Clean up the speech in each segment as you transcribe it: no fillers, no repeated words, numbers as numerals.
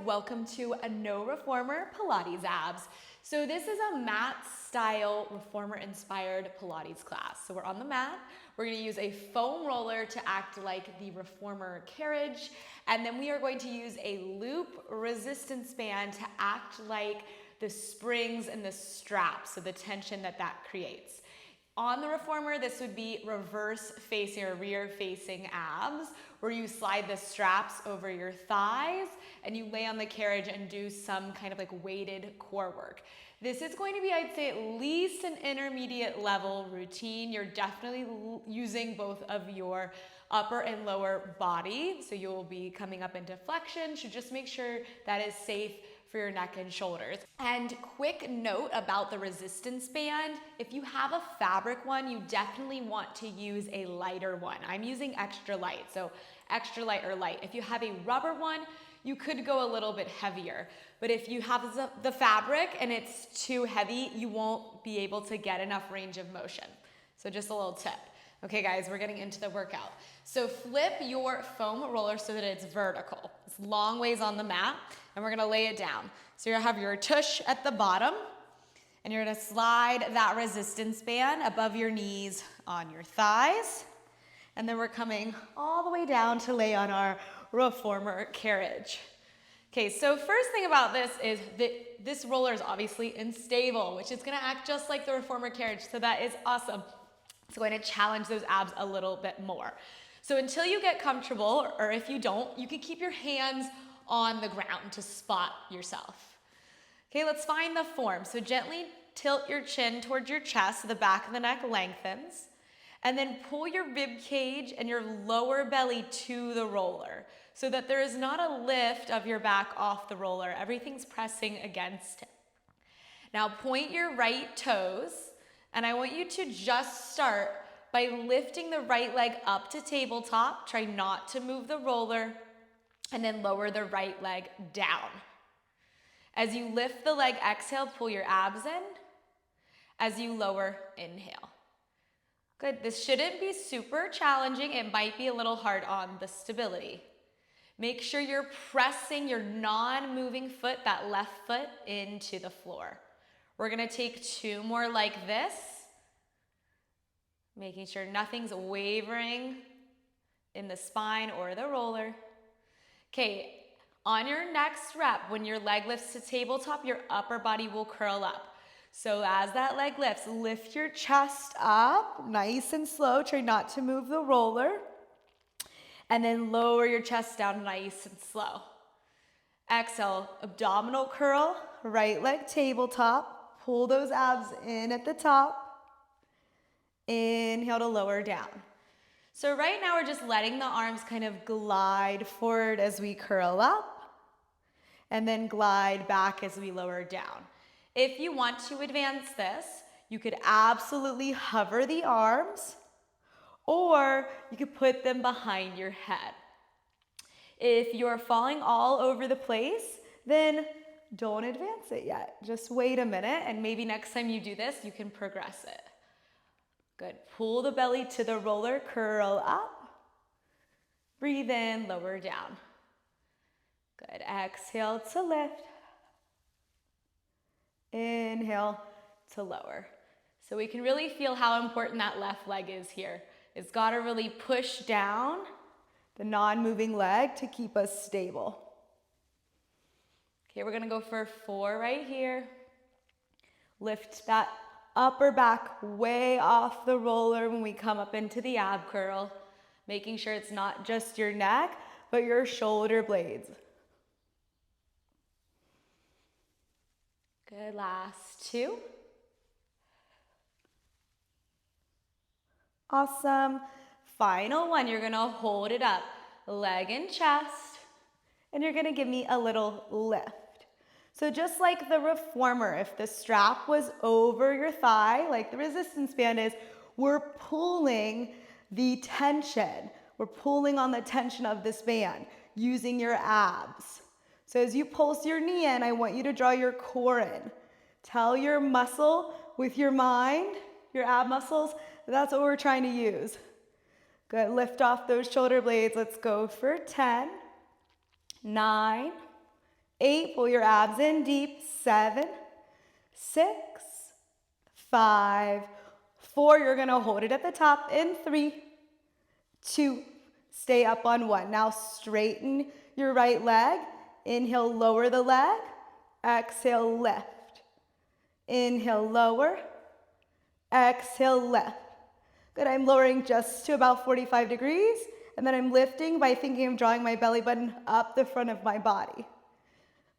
welcome to a no reformer Pilates abs. So this is a mat style reformer inspired Pilates class. So we're on the mat, we're gonna use a foam roller to act like the reformer carriage, and then we are going to use a loop resistance band to act like the springs and the straps, so the tension that creates. On the reformer, this would be reverse facing or rear facing abs, where you slide the straps over your thighs and you lay on the carriage and do some kind of like weighted core work. This is going to be, I'd say, at least an intermediate level routine. You're definitely using both of your upper and lower body. So you will be coming up into flexion. So just make sure that is safe for your neck and shoulders. And quick note about the resistance band, if you have a fabric one, you definitely want to use a lighter one. I'm using extra light, so extra light or light. If you have a rubber one, you could go a little bit heavier. But if you have the fabric and it's too heavy, you won't be able to get enough range of motion. So just a little tip. Okay guys, we're getting into the workout. So flip your foam roller so that it's vertical. It's long ways on the mat, and we're gonna lay it down. So you're gonna have your tush at the bottom, and you're gonna slide that resistance band above your knees on your thighs. And then we're coming all the way down to lay on our reformer carriage. Okay, so first thing about this is that this roller is obviously unstable, which is gonna act just like the reformer carriage, so that is awesome. It's going to challenge those abs a little bit more. So until you get comfortable, or if you don't, you can keep your hands on the ground to spot yourself. Okay, let's find the form. So gently tilt your chin towards your chest so the back of the neck lengthens. And then pull your rib cage and your lower belly to the roller so that there is not a lift of your back off the roller. Everything's pressing against it. Now point your right toes, and I want you to just start by lifting the right leg up to tabletop. Try not to move the roller, and then lower the right leg down. As you lift the leg, exhale, pull your abs in. As you lower, inhale. Good, this shouldn't be super challenging. It might be a little hard on the stability. Make sure you're pressing your non-moving foot, that left foot, into the floor. We're gonna take 2 more like this, making sure nothing's wavering in the spine or the roller. Okay, on your next rep, when your leg lifts to tabletop, your upper body will curl up. So as that leg lifts, lift your chest up, nice and slow. Try not to move the roller. And then lower your chest down nice and slow. Exhale, abdominal curl, right leg tabletop. Pull those abs in at the top. Inhale to lower down. So right now we're just letting the arms kind of glide forward as we curl up, and then glide back as we lower down. If you want to advance this, you could absolutely hover the arms, or you could put them behind your head. If you're falling all over the place, then don't advance it yet. Just wait a minute, and maybe next time you do this, you can progress it. Good. Pull the belly to the roller, curl up. Breathe in, lower down. Good. Exhale to lift. Inhale to lower. So we can really feel how important that left leg is here. It's got to really push down the non-moving leg to keep us stable. Okay, we're gonna go for 4 right here. Lift that upper back way off the roller when we come up into the ab curl, making sure it's not just your neck, but your shoulder blades. Good, last 2. Awesome. Final one, you're gonna hold it up, leg and chest, and you're gonna give me a little lift. So just like the reformer, if the strap was over your thigh, like the resistance band is, we're pulling the tension. We're pulling on the tension of this band using your abs. So as you pulse your knee in, I want you to draw your core in. Tell your muscle with your mind, your ab muscles, that's what we're trying to use. Good, lift off those shoulder blades. Let's go for 10, 9, 8, pull your abs in deep. 7, 6, 5, 4. You're gonna hold it at the top in 3, 2, stay up on 1. Now straighten your right leg. Inhale, lower the leg. Exhale, lift. Inhale, lower. Exhale, lift. Good, I'm lowering just to about 45 degrees, and then I'm lifting by thinking of drawing my belly button up the front of my body.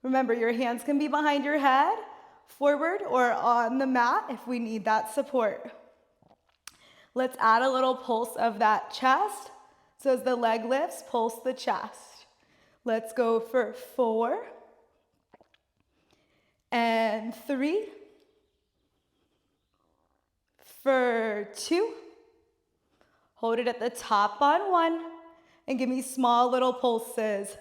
Remember, your hands can be behind your head, forward, or on the mat if we need that support. Let's add a little pulse of that chest. So as the leg lifts, pulse the chest. Let's go for 4 and 3, for 2, hold it at the top on 1, and give me small little pulses.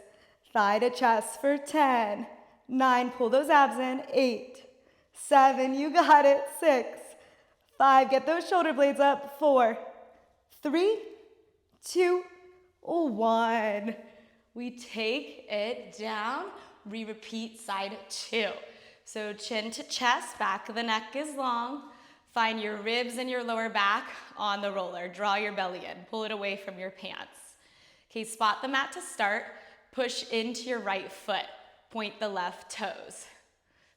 Thigh to chest for 10, 9, pull those abs in, 8, 7, you got it, 6, 5, get those shoulder blades up, 4, 3, 2, 1. We take it down, we repeat side 2. So chin to chest, back of the neck is long. Find your ribs and your lower back on the roller. Draw your belly in, pull it away from your pants. Okay, spot the mat to start. Push into your right foot. Point the left toes.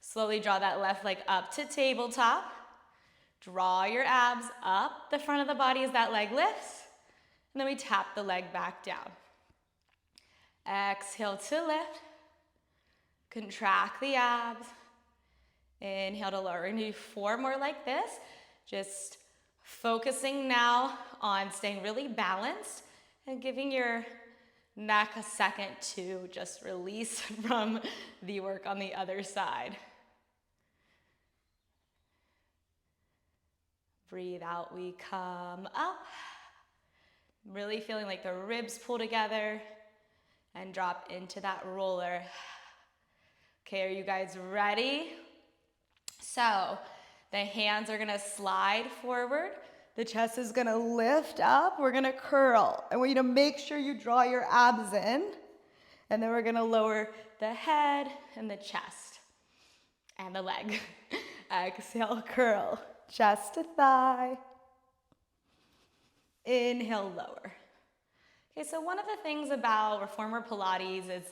Slowly draw that left leg up to tabletop. Draw your abs up the front of the body as that leg lifts. And then we tap the leg back down. Exhale to lift. Contract the abs. Inhale to lower. We're gonna do 4 more like this. Just focusing now on staying really balanced and giving your neck a second to just release from the work on the other side. Breathe out, we come up. Really feeling like the ribs pull together and drop into that roller. Okay, are you guys ready? So the hands are gonna slide forward. The chest is gonna lift up. We're gonna curl. I want you to make sure you draw your abs in. And then we're gonna lower the head and the chest and the leg. Exhale, curl. Chest to thigh. Inhale, lower. Okay, so one of the things about reformer Pilates is,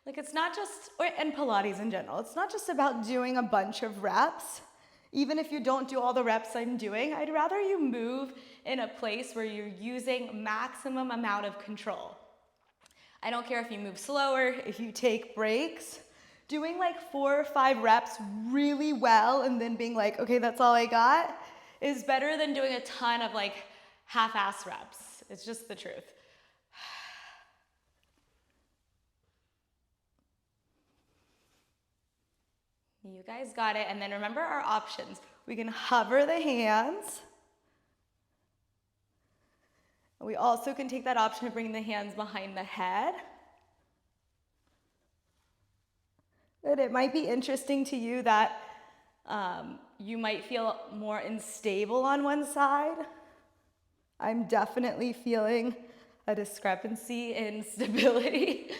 like, it's not just, and Pilates in general, it's not just about doing a bunch of reps. Even if you don't do all the reps I'm doing, I'd rather you move in a place where you're using maximum amount of control. I don't care if you move slower, if you take breaks. Doing like 4 or 5 reps really well and then being like, okay, that's all I got, is better than doing a ton of like half-ass reps. It's just the truth. You guys got it. And then remember our options. We can hover the hands. We also can take that option of bringing the hands behind the head. But it might be interesting to you that you might feel more unstable on one side. I'm definitely feeling a discrepancy in stability.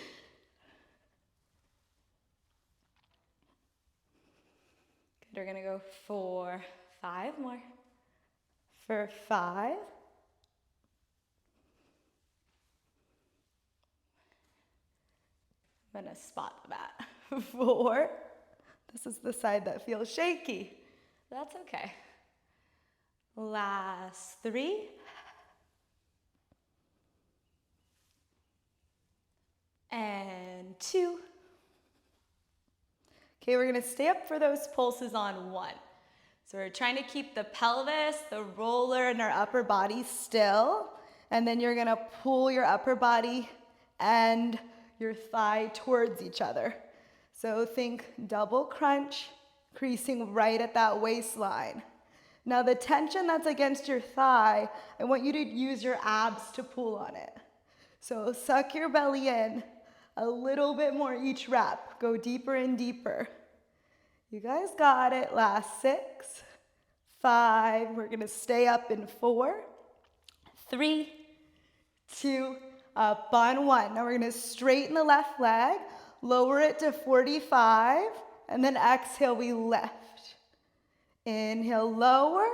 Good, we're gonna go for 5 more. For 5. I'm gonna spot the mat. 4. This is the side that feels shaky. That's okay. Last 3. And 2. Okay, we're gonna stay up for those pulses on 1. So we're trying to keep the pelvis, the roller, and our upper body still. And then you're gonna pull your upper body and your thigh towards each other. So think double crunch, creasing right at that waistline. Now the tension that's against your thigh, I want you to use your abs to pull on it. So suck your belly in a little bit more each rep. Go deeper and deeper. You guys got it. Last 6, 5. We're gonna stay up in 4, 3, 2, up on 1. Now we're gonna straighten the left leg, Lower it to 45, and then exhale, we lift. Inhale, lower.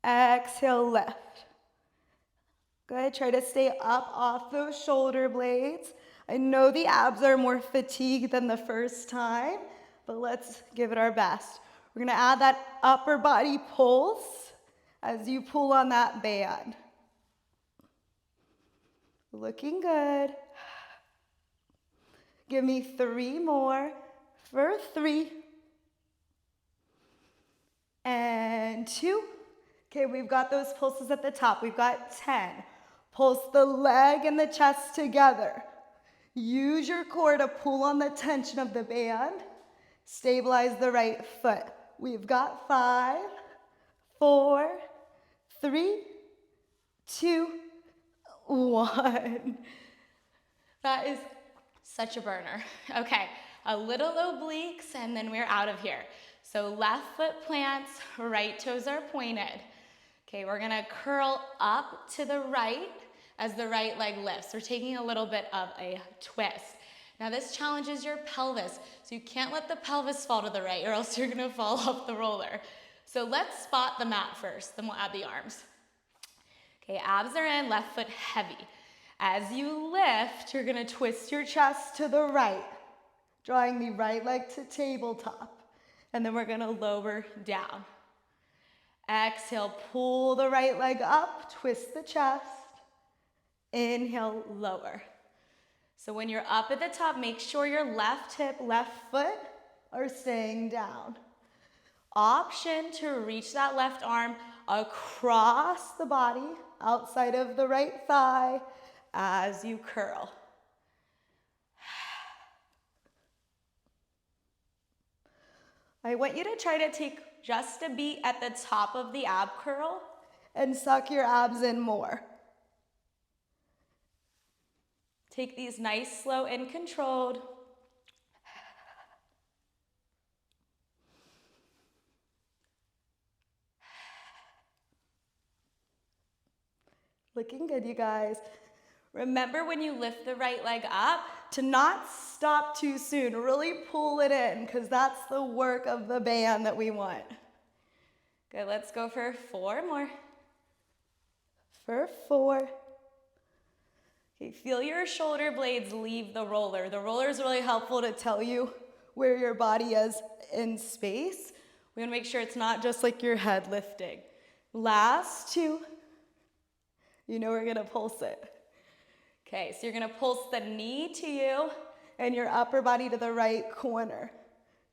Exhale, lift. Good, try to stay up off those shoulder blades. I know the abs are more fatigued than the first time, but let's give it our best. We're gonna add that upper body pulse as you pull on that band. Looking good. Give me 3 more for 3. And 2. Okay, we've got those pulses at the top. We've got 10. Pulse the leg and the chest together. Use your core to pull on the tension of the band. Stabilize the right foot. We've got 5, 4, 3, 2, 1. That is such a burner. Okay, a little obliques and then we're out of here. So left foot plants, right toes are pointed. Okay, we're gonna curl up to the right as the right leg lifts. We're taking a little bit of a twist. Now this challenges your pelvis, so you can't let the pelvis fall to the right or else you're gonna fall off the roller. So let's spot the mat first, then we'll add the arms. Okay, abs are in, left foot heavy. As you lift, you're gonna twist your chest to the right, drawing the right leg to tabletop. And then we're gonna lower down. Exhale, pull the right leg up, twist the chest. Inhale, lower. So when you're up at the top, make sure your left hip, left foot are staying down. Option to reach that left arm across the body, outside of the right thigh, as you curl. I want you to try to take just a beat at the top of the ab curl and suck your abs in more. Take these nice, slow, and controlled. Looking good, you guys. Remember when you lift the right leg up to not stop too soon. Really pull it in because that's the work of the band that we want. Good, let's go for 4 more. For 4. Okay, feel your shoulder blades leave the roller. The roller is really helpful to tell you where your body is in space. We want to make sure it's not just like your head lifting. Last 2. You know we're going to pulse it. Okay, so you're gonna pulse the knee to you and your upper body to the right corner.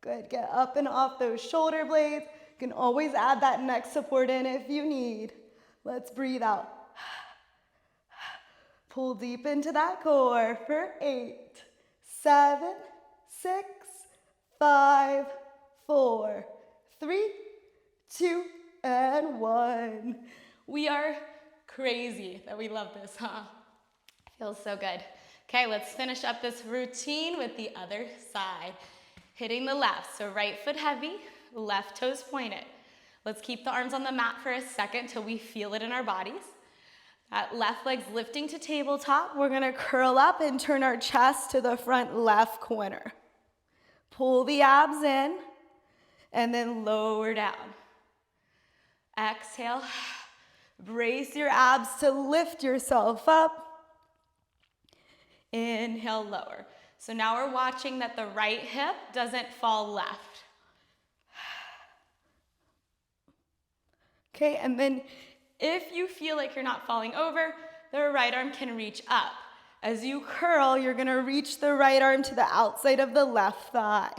Good, get up and off those shoulder blades. You can always add that neck support in if you need. Let's breathe out. Pull deep into that core for 8, 7, 6, 5, 4, 3, 2, and 1. We are crazy that we love this, huh? Feels so good. Okay, let's finish up this routine with the other side. Hitting the left, so right foot heavy, left toes pointed. Let's keep the arms on the mat for a second till we feel it in our bodies. That left leg's lifting to tabletop. We're gonna curl up and turn our chest to the front left corner. Pull the abs in, and then lower down. Exhale, brace your abs to lift yourself up. Inhale, lower. So now we're watching that the right hip doesn't fall left. Okay, and then if you feel like you're not falling over, the right arm can reach up. As you curl, you're gonna reach the right arm to the outside of the left thigh.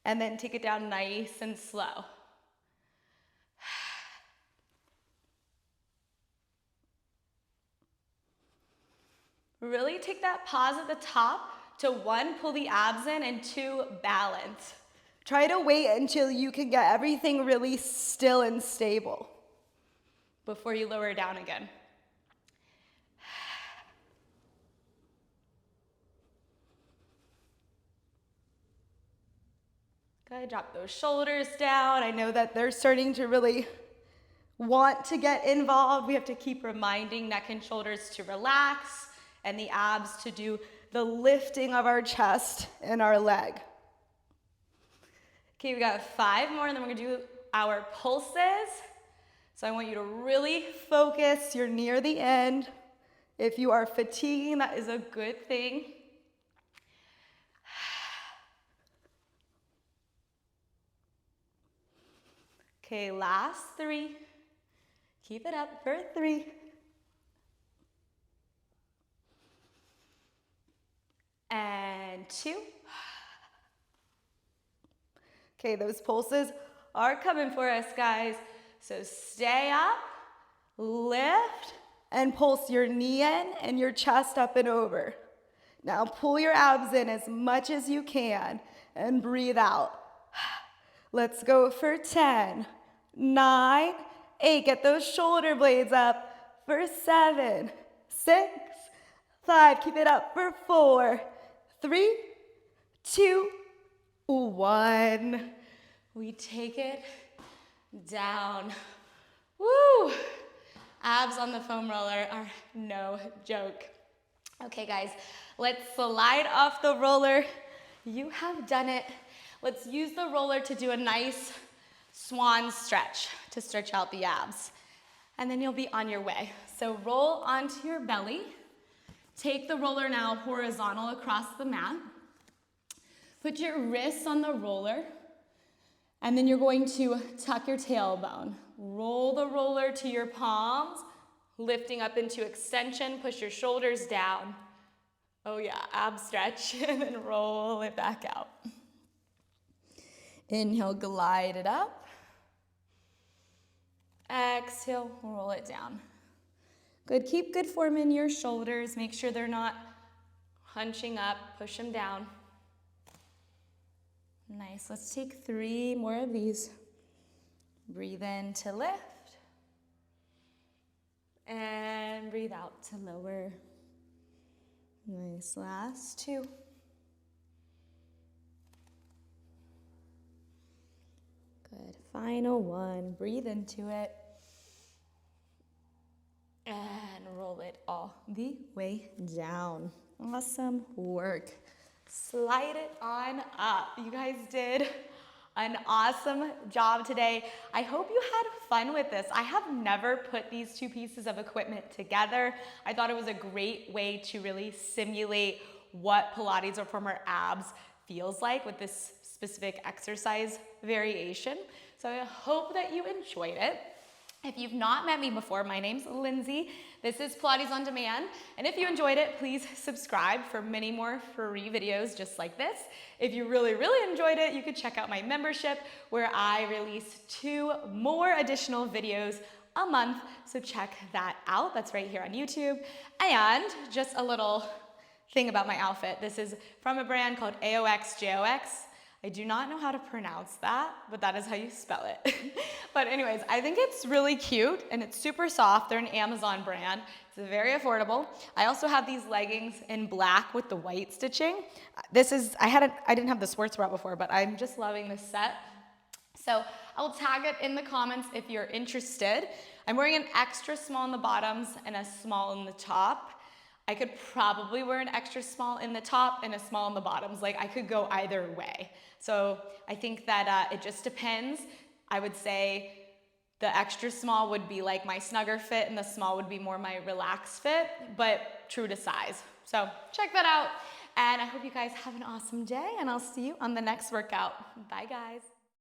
And then take it down nice and slow. Really take that pause at the top to 1, pull the abs in, and 2, balance. Try to wait until you can get everything really still and stable before you lower down again. Good, drop those shoulders down. I know that they're starting to really want to get involved. We have to keep reminding neck and shoulders to relax and the abs to do the lifting of our chest and our leg. Okay, we got 5 more, and then we're gonna do our pulses. So I want you to really focus. You're near the end. If you are fatiguing, that is a good thing. Okay, last 3. Keep it up for 3. And 2. Okay, those pulses are coming for us, guys. So stay up, lift, and pulse your knee in and your chest up and over. Now pull your abs in as much as you can and breathe out. Let's go for 10, 9, 8. Get those shoulder blades up for 7, 6, 5. Keep it up for 4, 3, 2, 1. We take it down. Woo! Abs on the foam roller are no joke. Okay, guys, let's slide off the roller. You have done it. Let's use the roller to do a nice swan stretch to stretch out the abs. And then you'll be on your way. So roll onto your belly. Take the roller now horizontal across the mat. Put your wrists on the roller. And then you're going to tuck your tailbone. Roll the roller to your palms, lifting up into extension. Push your shoulders down. Oh yeah, ab stretch. And then roll it back out. Inhale, glide it up. Exhale, roll it down. Good, keep good form in your shoulders. Make sure they're not hunching up. Push them down. Nice, let's take 3 more of these. Breathe in to lift. And breathe out to lower. Nice, last 2. Good, final 1. Breathe into it. And roll it all the way down. Awesome work. Slide it on up. You guys did an awesome job today. I hope you had fun with this. I have never put these 2 pieces of equipment together. I thought it was a great way to really simulate what Pilates reformer abs feels like with this specific exercise variation. So I hope that you enjoyed it. If you've not met me before, my name's Lindsay. This is Pilates On Demand. And if you enjoyed it, please subscribe for many more free videos just like this. If you really, really enjoyed it, you could check out my membership where I release 2 more additional videos a month. So check that out. That's right here on YouTube. And just a little thing about my outfit. This is from a brand called Aoxjox. I do not know how to pronounce that, but that is how you spell it. But anyways, I think it's really cute and it's super soft. They're an Amazon brand. It's very affordable. I also have these leggings in black with the white stitching. I didn't have the sports bra before, but I'm just loving this set. So I'll tag it in the comments if you're interested. I'm wearing an extra small in the bottoms and a small in the top. I could probably wear an extra small in the top and a small in the bottoms. Like I could go either way. So I think that it just depends. I would say the extra small would be like my snugger fit and the small would be more my relaxed fit, but true to size. So check that out. And I hope you guys have an awesome day and I'll see you on the next workout. Bye guys.